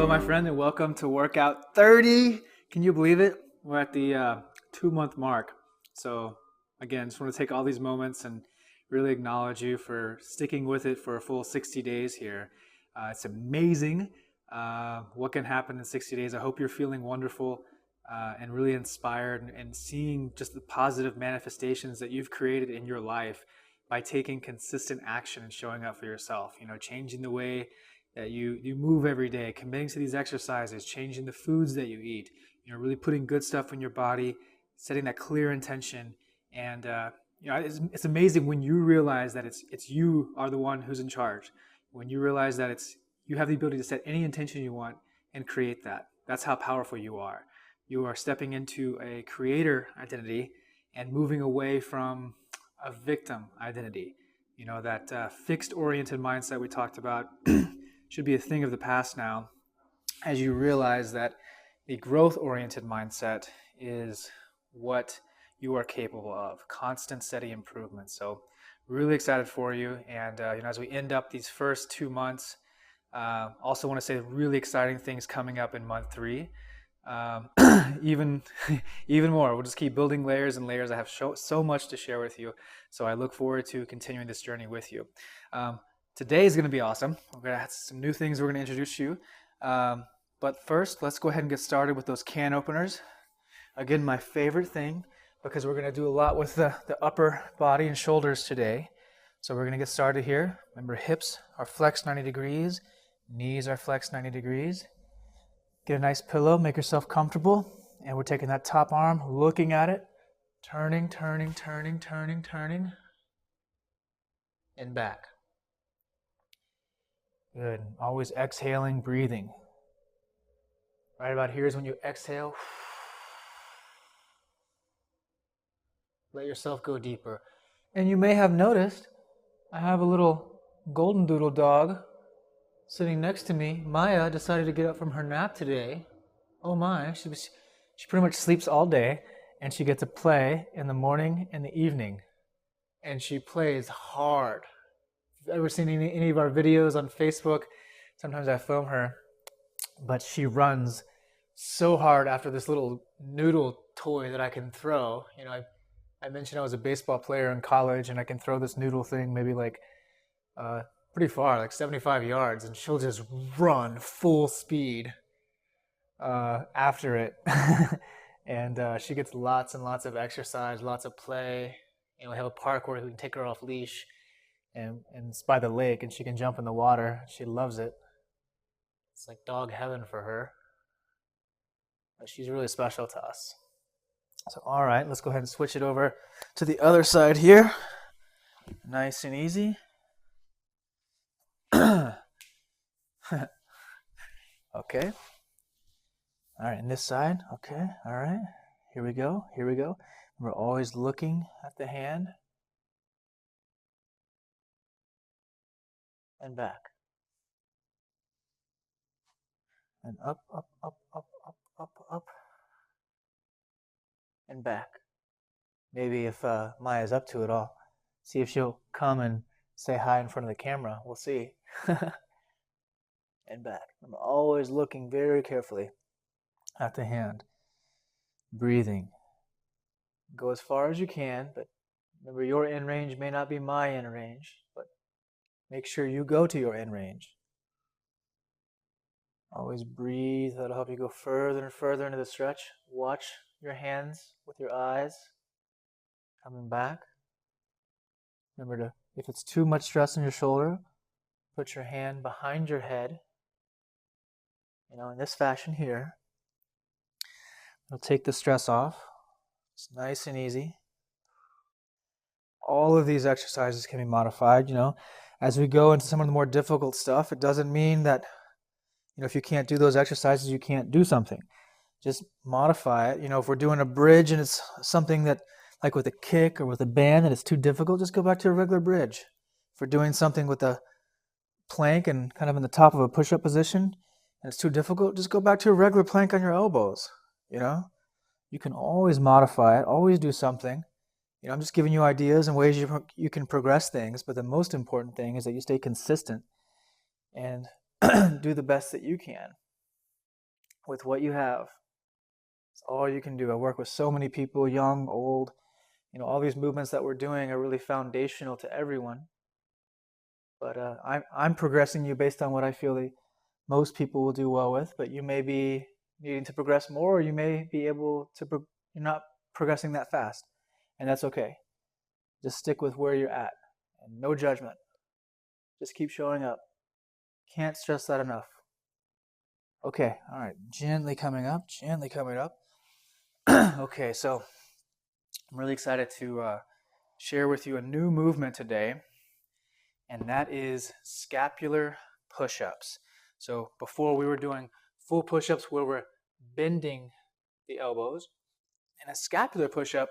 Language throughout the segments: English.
Hello, my friend, and welcome to Workout 30. Can you believe it? We're at the 2 month mark. So, again, just want to take all these moments and really acknowledge you for sticking with it for a full 60 days here. It's amazing what can happen in 60 days. I hope you're feeling wonderful and really inspired and seeing just the positive manifestations that you've created in your life by taking consistent action and showing up for yourself. Changing the way that you move every day, committing to these exercises, changing the foods that you eat, really putting good stuff in your body, setting that clear intention. And it's amazing when you realize that it's you are the one who's in charge. When you realize that you have the ability to set any intention you want and create that. That's how powerful you are. You are stepping into a creator identity and moving away from a victim identity. That fixed oriented mindset we talked about should be a thing of the past now, as you realize that the growth-oriented mindset is what you are capable of, constant, steady improvement. So really excited for you. And as we end up these first 2 months, also want to say really exciting things coming up in month 3. Even more. We'll just keep building layers and layers. I have so much to share with you. So I look forward to continuing this journey with you. Today is going to be awesome. We're going to have some new things we're going to introduce you. But first, let's go ahead and get started with those can openers. Again, my favorite thing, because we're going to do a lot with the upper body and shoulders today. So we're going to get started here. Remember, hips are flexed 90 degrees. Knees are flexed 90 degrees. Get a nice pillow, make yourself comfortable. And we're taking that top arm, looking at it, turning, and back. Good. Always exhaling, breathing. Right about here is when you exhale. Let yourself go deeper. And you may have noticed I have a little golden doodle dog sitting next to me. Maya decided to get up from her nap today. Oh my, she pretty much sleeps all day, and she gets to play in the morning and the evening. And she plays hard. If you've ever seen any of our videos on Facebook, sometimes I film her, but she runs so hard after this little noodle toy that I can throw. I mentioned I was a baseball player in college, and I can throw this noodle thing maybe like pretty far, like 75 yards, and she'll just run full speed after it. And she gets lots and lots of exercise, lots of play. We have a park where we can take her off leash, and it's by the lake, and she can jump in the water. She loves it. It's like dog heaven for her. But she's really special to us. So, all right, let's go ahead and switch it over to the other side here. Nice and easy. Okay. All right, and this side. Okay, all right. Here we go. We're always looking at the hand. And back. And up. And back. Maybe if Maya's up to it, I'll see if she'll come and say hi in front of the camera. We'll see. And back. I'm always looking very carefully at the hand. Breathing. Go as far as you can, but remember, your end range may not be my end range, but make sure you go to your end range. Always breathe. That'll help you go further and further into the stretch. Watch your hands with your eyes. Coming back. Remember if it's too much stress on your shoulder, put your hand behind your head. In this fashion here. It'll take the stress off. It's nice and easy. All of these exercises can be modified, As we go into some of the more difficult stuff, it doesn't mean that, if you can't do those exercises, you can't do something. Just modify it. If we're doing a bridge and it's something that, like with a kick or with a band, and it's too difficult, just go back to a regular bridge. If we're doing something with a plank and kind of in the top of a push-up position, and it's too difficult, just go back to a regular plank on your elbows, You can always modify it, always do something. I'm just giving you ideas and ways you can progress things, but the most important thing is that you stay consistent and do the best that you can. with what you have. It's all you can do. I work with so many people, young, old. All these movements that we're doing are really foundational to everyone. But I'm progressing you based on what I feel most people will do well with. But you may be needing to progress more, or you may be able to. You're not progressing that fast, and that's okay. Just stick with where you're at, and no judgment. Just keep showing up. Can't stress that enough. Okay, all right, gently coming up, gently coming up. Okay, so I'm really excited to share with you a new movement today, and that is scapular push-ups. So before we were doing full push-ups where we're bending the elbows. In a scapular push-up,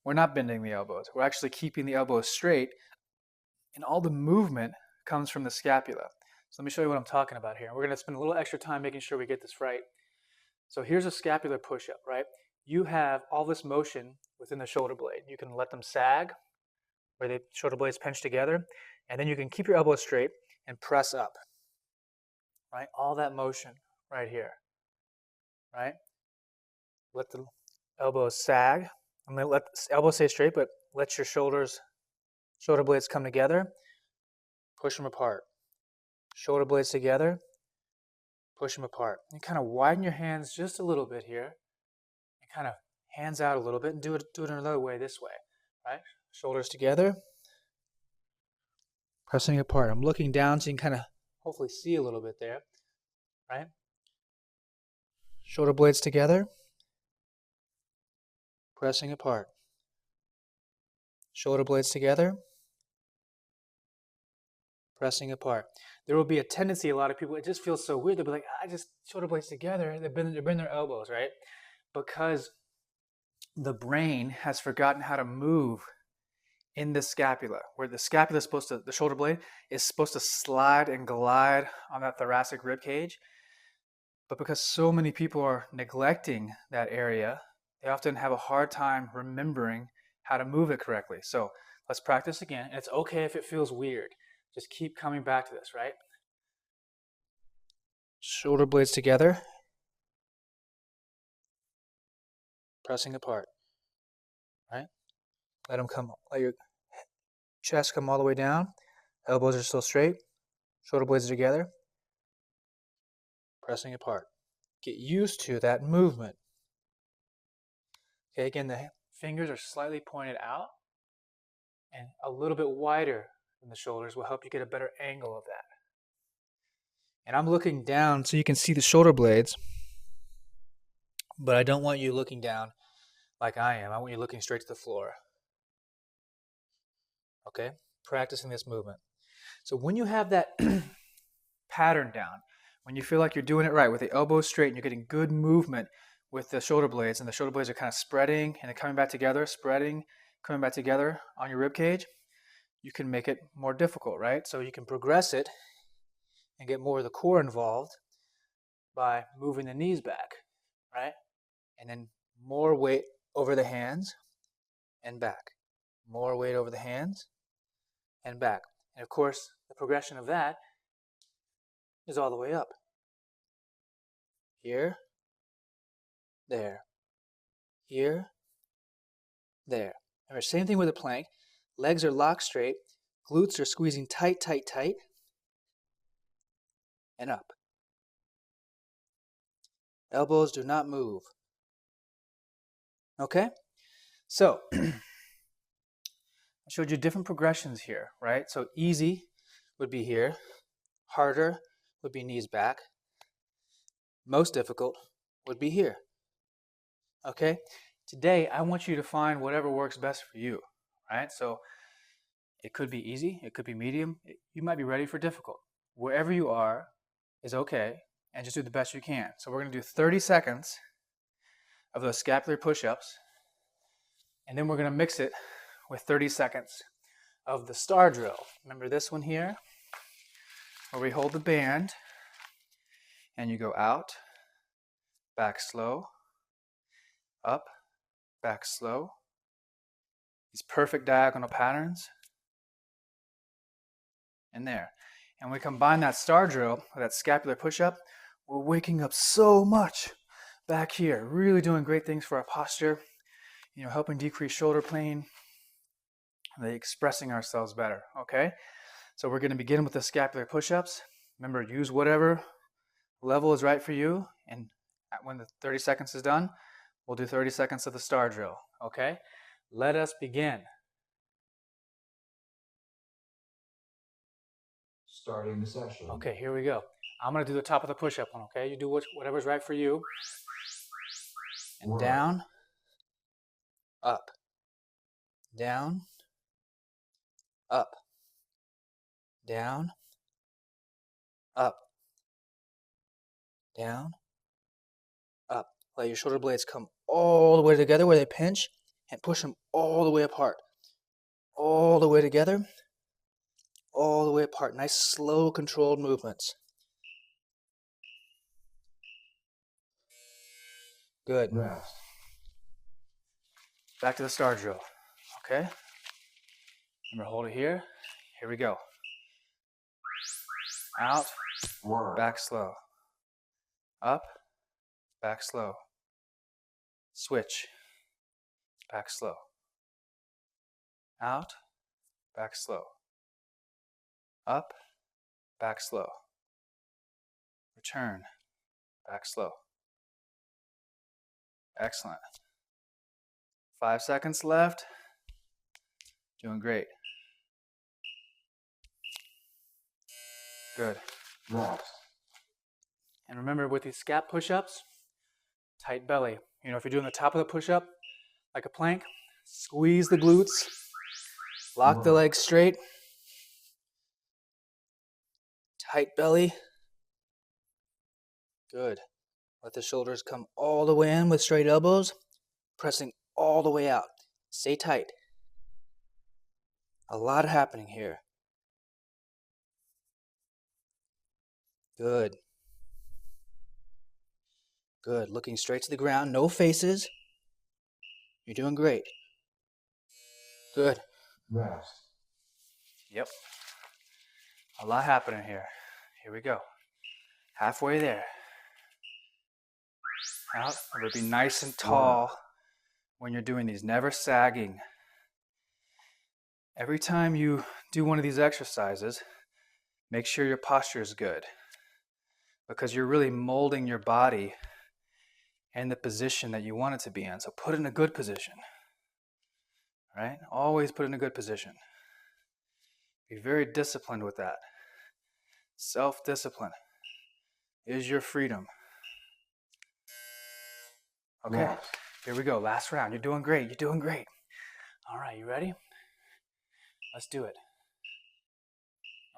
we're not bending the elbows. We're actually keeping the elbows straight, and all the movement comes from the scapula. So let me show you what I'm talking about here. We're going to spend a little extra time making sure we get this right. So here's a scapular push-up, right? You have all this motion within the shoulder blade. You can let them sag, where the shoulder blades pinch together, and then you can keep your elbows straight and press up, right? All that motion right here, right? Let the elbows sag. I'm going to let the elbows stay straight, but let your shoulder blades come together. Push them apart. Shoulder blades together. Push them apart. And kind of widen your hands just a little bit here. And kind of hands out a little bit, and do it another way, this way, right? Shoulders together. Pressing apart. I'm looking down so you can kind of hopefully see a little bit there, right? Shoulder blades together. Pressing apart. Shoulder blades together. Pressing apart. There will be a tendency, a lot of people, it just feels so weird. They'll be like, just shoulder blades together. They bend their elbows, right? Because the brain has forgotten how to move in the scapula, where the scapula is supposed to, the shoulder blade is supposed to slide and glide on that thoracic rib cage. But because so many people are neglecting that area, they often have a hard time remembering how to move it correctly. So let's practice again. And it's okay if it feels weird. Just keep coming back to this, right? Shoulder blades together. Pressing apart, right? Let your chest come all the way down. Elbows are still straight. Shoulder blades are together. Pressing apart. Get used to that movement. Okay, again, the fingers are slightly pointed out and a little bit wider than the shoulders will help you get a better angle of that. And I'm looking down so you can see the shoulder blades, but I don't want you looking down like I am. I want you looking straight to the floor. Okay? Practicing this movement. So when you have that pattern down, when you feel like you're doing it right with the elbows straight and you're getting good movement with the shoulder blades, and the shoulder blades are kind of spreading and then coming back together, spreading, coming back together on your rib cage, you can make it more difficult, right? So you can progress it and get more of the core involved by moving the knees back, right? And then more weight over the hands and back. More weight over the hands and back. And of course, the progression of that is all the way up. Here, there. Here, there. Remember, same thing with a plank. Legs are locked straight. Glutes are squeezing tight, tight, tight. And up. Elbows do not move. Okay? So, I showed you different progressions here, right? So easy would be here. Harder would be knees back. Most difficult would be here. Okay? Today, I want you to find whatever works best for you, right? So it could be easy. It could be medium. You might be ready for difficult. Wherever you are is okay, and just do the best you can. So we're going to do 30 seconds of those scapular push-ups, and then we're going to mix it with 30 seconds of the star drill. Remember this one here, where we hold the band, and you go out, back slow, up, back slow. These perfect diagonal patterns, and there. And we combine that star drill with that scapular push-up, we're waking up so much back here. Really doing great things for our posture, helping decrease shoulder pain, really expressing ourselves better, okay? So we're going to begin with the scapular push-ups. Remember, use whatever level is right for you, and when the 30 seconds is done, we'll do 30 seconds of the star drill, okay? Let us begin. Starting the session. Okay, here we go. I'm going to do the top of the push-up one, okay? You do whatever's right for you. And down, up, down, up, down, up, down, up. Let your shoulder blades come all the way together where they pinch, and push them all the way apart. All the way together, all the way apart. Nice, slow, controlled movements. Good. Rest. Back to the star drill, okay? Remember, hold it here. Here we go. Out, back slow. Up, back slow. Switch, back slow. Out, back slow. Up, back slow. Return, back slow. Excellent. 5 seconds left. Doing great. Good. Rest. And remember, with these scap push-ups, tight belly. If you're doing the top of the push-up, like a plank, squeeze the glutes, lock the legs straight, tight belly. Good. Let the shoulders come all the way in with straight elbows, pressing all the way out. Stay tight. A lot happening here. Good. Good. Looking straight to the ground. No faces. You're doing great. Good. Rest. Yep. A lot happening here. Here we go. Halfway there. Out. Remember, be nice and tall when you're doing these. Never sagging. Every time you do one of these exercises, make sure your posture is good, because you're really molding your body in the position that you want it to be in. So put it in a good position, right? Always put it in a good position. Be very disciplined with that. Self-discipline is your freedom. Okay, here we go. Last round. You're doing great. You're doing great. All right, you ready? Let's do it.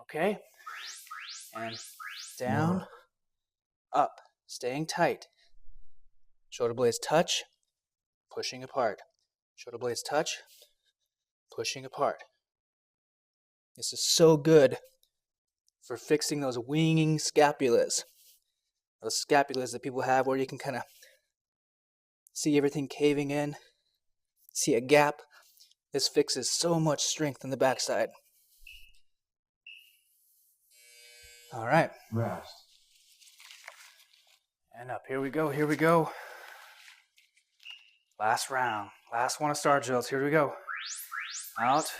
Okay. And down, up, staying tight. Shoulder blades touch, pushing apart. Shoulder blades touch, pushing apart. This is so good for fixing those winging scapulas. Those scapulas that people have where you can kind of see everything caving in, see a gap. This fixes so much strength in the backside. All right. Rest. And up. Here we go. Here we go. Last round. Last one of star drills. Here we go. Out.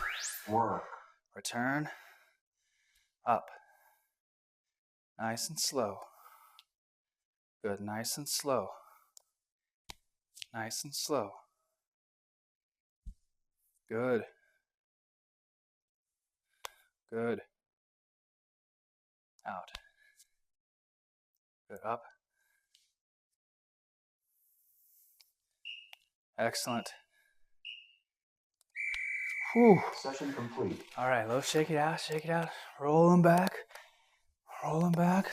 Work. Return. Up. Nice and slow. Good. Nice and slow. Nice and slow. Good. Good. Out. Good. Up. Excellent. Whew. Session complete. All right, let's shake it out, shake it out. Roll them back. Roll them back.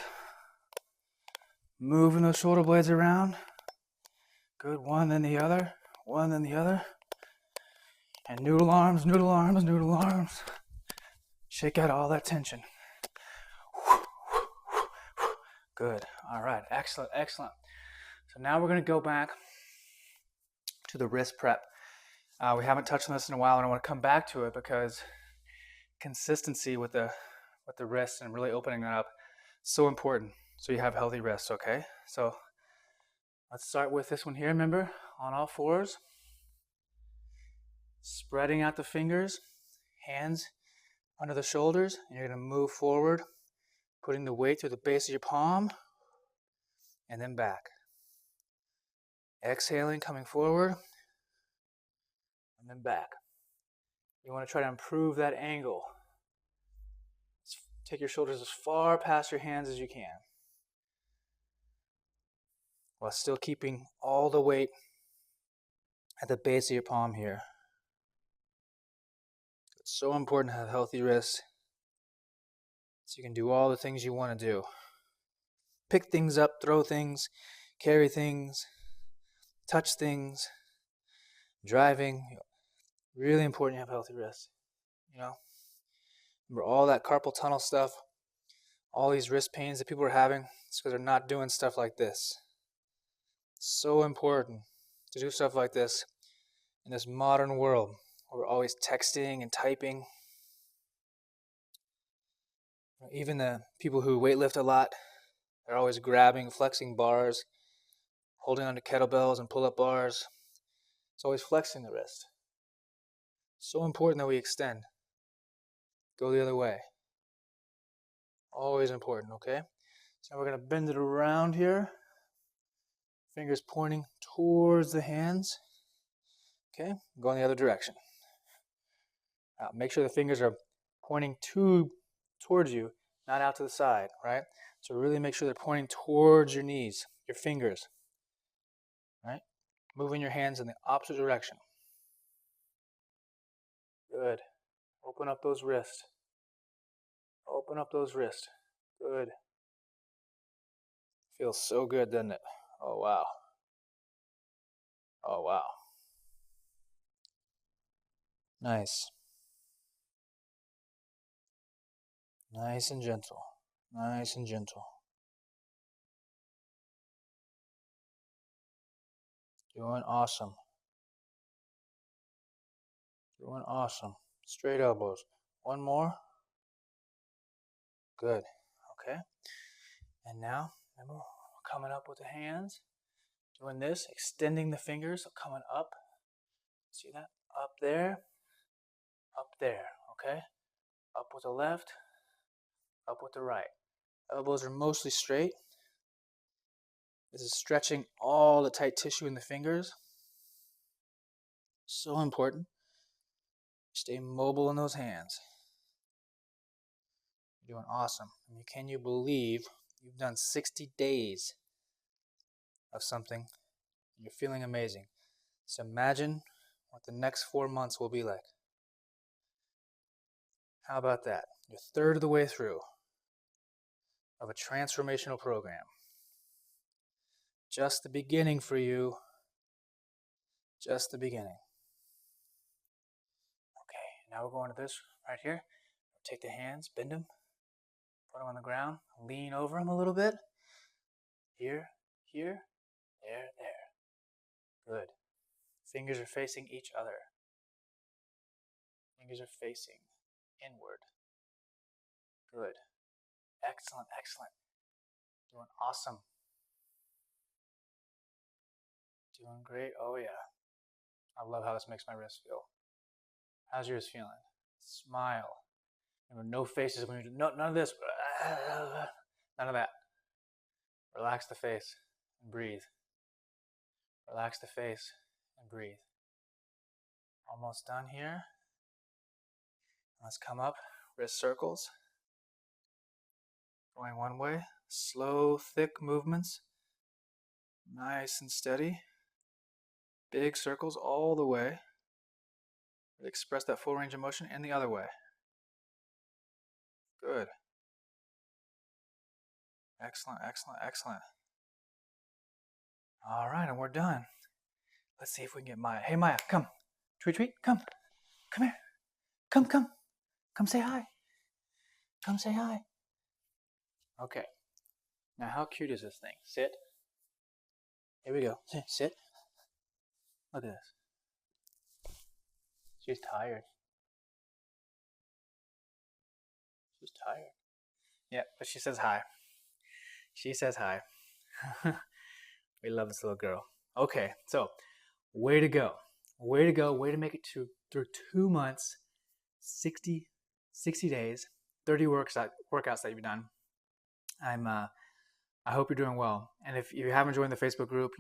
Moving those shoulder blades around. Good. One, then the other. One, then the other. And noodle arms, noodle arms, noodle arms. Shake out all that tension. Good. All right. Excellent. Excellent. So now we're going to go back to the wrist prep. We haven't touched on this in a while, and I want to come back to it because consistency with the wrist and really opening it up, so important. so you have healthy wrists, okay? So let's start with this one here, remember? On all fours. Spreading out the fingers, hands under the shoulders, and you're going to move forward, putting the weight through the base of your palm, and then back. Exhaling, coming forward, and then back. You want to try to improve that angle. Take your shoulders as far past your hands as you can, while still keeping all the weight at the base of your palm here. It's so important to have healthy wrists so you can do all the things you want to do. Pick things up, throw things, carry things, touch things, driving. Really important to have healthy wrists. You know, remember all that carpal tunnel stuff, all these wrist pains that people are having, it's because they're not doing stuff like this. It's so important to do stuff like this in this modern world where we're always texting and typing. Even the people who weightlift a lot, they're always grabbing, flexing bars, holding onto kettlebells and pull-up bars. It's always flexing the wrist. So important that we extend. Go the other way. Always important, okay? So we're going to bend it around here. Fingers pointing towards the hands. Okay, go in the other direction. Now, make sure the fingers are pointing towards you, not out to the side, right? So really make sure they're pointing towards your knees, your fingers, right? Moving your hands in the opposite direction. Good. Open up those wrists. Open up those wrists. Good. Feels so good, doesn't it? Oh, wow. Oh, wow. Nice. Nice and gentle. Nice and gentle. Doing awesome. Doing awesome. Straight elbows. One more. Good. Okay. And now, remember, we're coming up with the hands. Doing this, extending the fingers, coming up. See that? Up there. Up there. Okay? Up with the left. Up with the right. Elbows are mostly straight. This is stretching all the tight tissue in the fingers. So important. Stay mobile in those hands. You're doing awesome. I mean, can you believe you've done 60 days of something and you're feeling amazing? So imagine what the next 4 months will be like. How about that? You're a third of the way through of a transformational program. Just the beginning for you. Just the beginning. Okay, now we're going to this right here. Take the hands, bend them, put them on the ground, lean over them a little bit. Here, here, there, there. Good. Fingers are facing each other. Fingers are facing inward. Good. Excellent, excellent. Doing awesome. Doing great. Oh yeah. I love how this makes my wrist feel. How's yours feeling? Smile. Remember, no faces when you do none of this. None of that. Relax the face and breathe. Relax the face and breathe. Almost done here. Let's come up. Wrist circles. Going one way. Slow, thick movements. Nice and steady. Big circles all the way. Express that full range of motion and the other way. Good. Excellent, excellent, excellent. All right, and we're done. Let's see if we can get Maya. Hey, Maya, come. Tweet, tweet, come. Come here. Come, come. Come say hi. Come say hi. Okay. Now, how cute is this thing? Sit. Here we go. Sit. Look at this. She's tired. She's tired. Yeah, but she says hi. She says hi. We love this little girl. Okay, so way to go. Way to go. Way to make it through 2 months, 60 days, 30 workouts that you've done. I hope you're doing well. And if you haven't joined the Facebook group,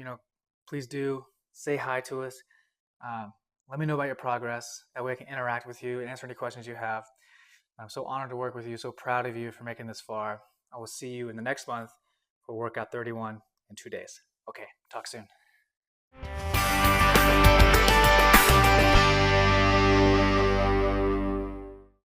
please do say hi to us. Let me know about your progress. That way I can interact with you and answer any questions you have. I'm so honored to work with you, so proud of you for making this far. I will see you in the next month for workout 31 in 2 days. Okay, talk soon.